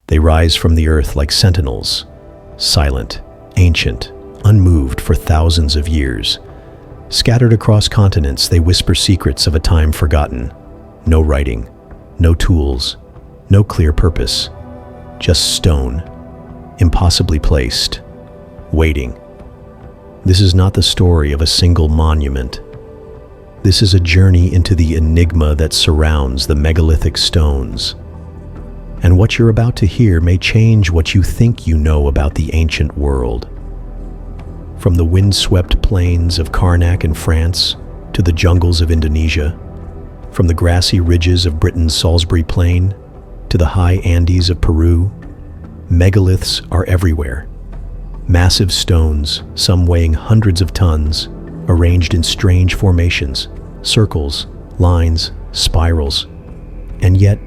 They rise from the earth like sentinels, silent, ancient, unmoved for thousands of years. Scattered across continents, they whisper secrets of a time forgotten. No writing, no tools, no clear purpose. Just stone, impossibly placed, waiting. This is not the story of a single monument. This is a journey into the enigma that surrounds the megalithic stones. And what you're about to hear may change what you think you know about the ancient world. From the windswept plains of Karnak in France to the jungles of Indonesia, from the grassy ridges of Britain's Salisbury Plain to the high Andes of Peru, megaliths are everywhere. Massive stones, some weighing hundreds of tons, arranged in strange formations, circles, lines, spirals, and yet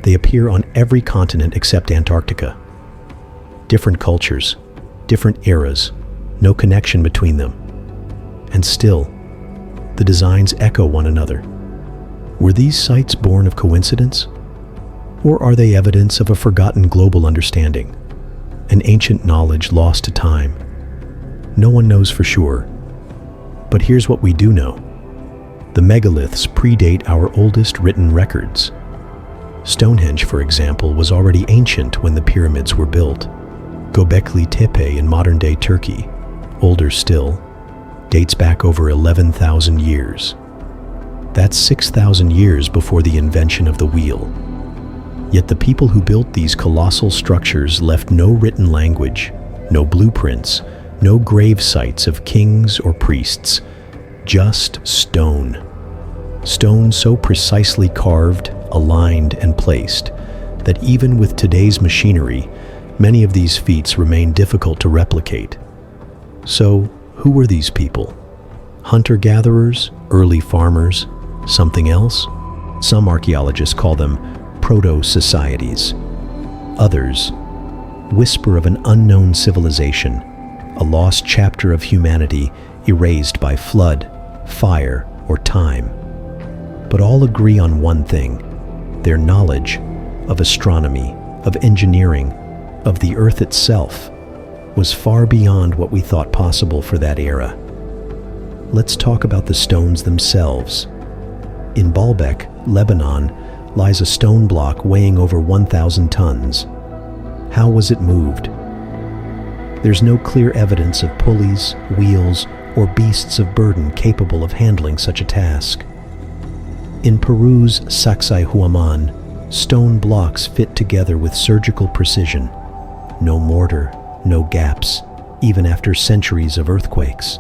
they appear on every continent except Antarctica. Different cultures, different eras, no connection between them. And still, the designs echo one another. Were these sites born of coincidence? Or are they evidence of a forgotten global understanding, an ancient knowledge lost to time? No one knows for sure. But here's what we do know. The megaliths predate our oldest written records. Stonehenge, for example, was already ancient when the pyramids were built. Göbekli Tepe in modern-day Turkey, older still, dates back over 11,000 years. That's 6,000 years before the invention of the wheel. Yet the people who built these colossal structures left no written language, no blueprints, no grave sites of kings or priests, just stone. Stone so precisely carved, aligned, and placed that even with today's machinery, many of these feats remain difficult to replicate. So, who were these people? Hunter-gatherers, early farmers, something else? Some archaeologists call them proto-societies. Others whisper of an unknown civilization, a lost chapter of humanity erased by flood, fire, or time. But all agree on one thing: their knowledge of astronomy, of engineering, of the Earth itself was far beyond what we thought possible for that era. Let's talk about the stones themselves. In Baalbek, Lebanon, lies a stone block weighing over 1,000 tons. How was it moved? There's no clear evidence of pulleys, wheels, or beasts of burden capable of handling such a task. In Peru's Sacsayhuaman, stone blocks fit together with surgical precision. No mortar, no gaps, even after centuries of earthquakes.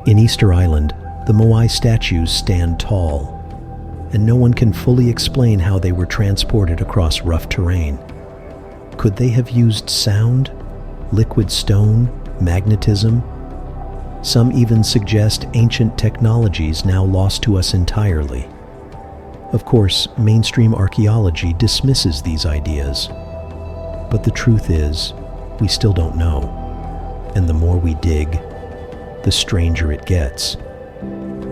In Easter Island, the Moai statues stand tall, and no one can fully explain how they were transported across rough terrain. Could they have used sound, liquid stone, magnetism? Some even suggest ancient technologies now lost to us entirely. Of course, mainstream archaeology dismisses these ideas. But the truth is, we still don't know. And the more we dig, the stranger it gets.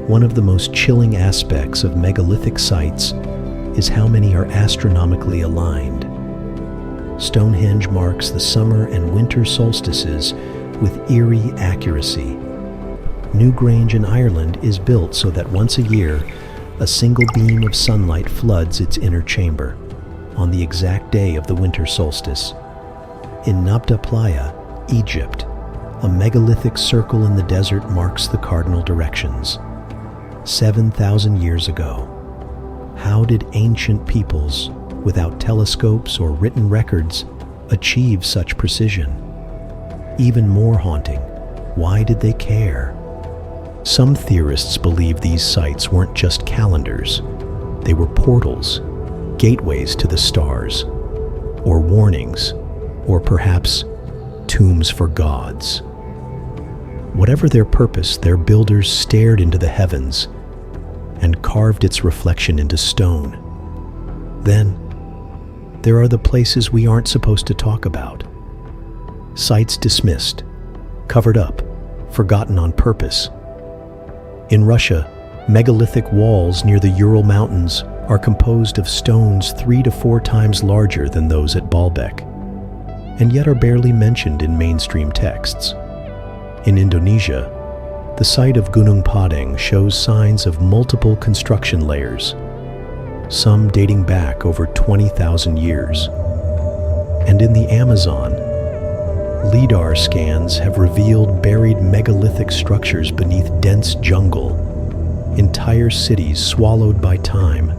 One of the most chilling aspects of megalithic sites is how many are astronomically aligned. Stonehenge marks the summer and winter solstices with eerie accuracy. Newgrange in Ireland is built so that once a year, a single beam of sunlight floods its inner chamber, on the exact day of the winter solstice. In Nabta Playa, Egypt, a megalithic circle in the desert marks the cardinal directions. 7,000 years ago, how did ancient peoples, without telescopes or written records, achieve such precision? Even more haunting, why did they care? Some theorists believe these sites weren't just calendars. They were portals, gateways to the stars, or warnings, or perhaps tombs for gods. Whatever their purpose, their builders stared into the heavens and carved its reflection into stone. Then, there are the places we aren't supposed to talk about. Sites dismissed, covered up, forgotten on purpose. In Russia, megalithic walls near the Ural Mountains are composed of stones 3 to 4 times larger than those at Baalbek, and yet are barely mentioned in mainstream texts. In Indonesia, the site of Gunung Padang shows signs of multiple construction layers, some dating back over 20,000 years. And in the Amazon, LIDAR scans have revealed buried megalithic structures beneath dense jungle, entire cities swallowed by time.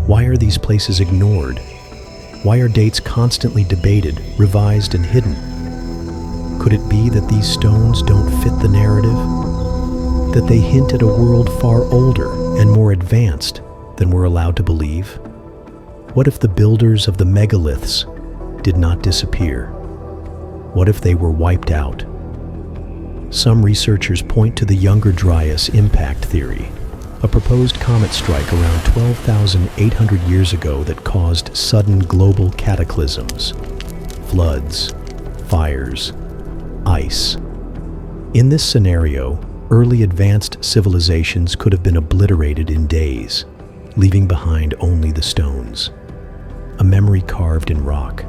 Why are these places ignored? Why are dates constantly debated, revised, and hidden? Could it be that these stones don't fit the narrative? That they hint at a world far older and more advanced than we're allowed to believe? What if the builders of the megaliths did not disappear? What if they were wiped out? Some researchers point to the Younger Dryas impact theory, a proposed comet strike around 12,800 years ago that caused sudden global cataclysms, floods, fires, ice. In this scenario, early advanced civilizations could have been obliterated in days, leaving behind only the stones, a memory carved in rock.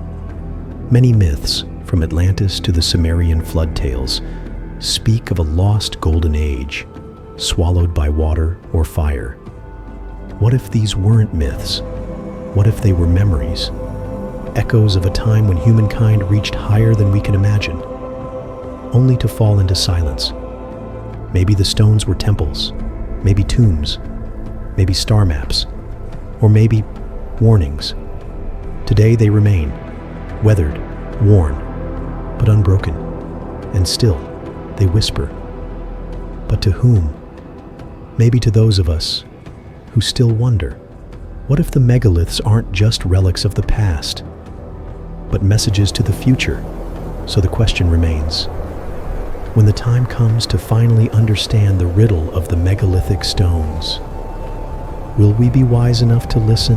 Many myths, from Atlantis to the Sumerian flood tales, speak of a lost golden age, swallowed by water or fire. What if these weren't myths? What if they were memories? Echoes of a time when humankind reached higher than we can imagine, only to fall into silence. Maybe the stones were temples, maybe tombs, maybe star maps, or maybe warnings. Today they remain, weathered, worn, but unbroken, and still they whisper. But to whom? Maybe to those of us who still wonder, what if the megaliths aren't just relics of the past, but messages to the future? So the question remains, when the time comes to finally understand the riddle of the megalithic stones, will we be wise enough to listen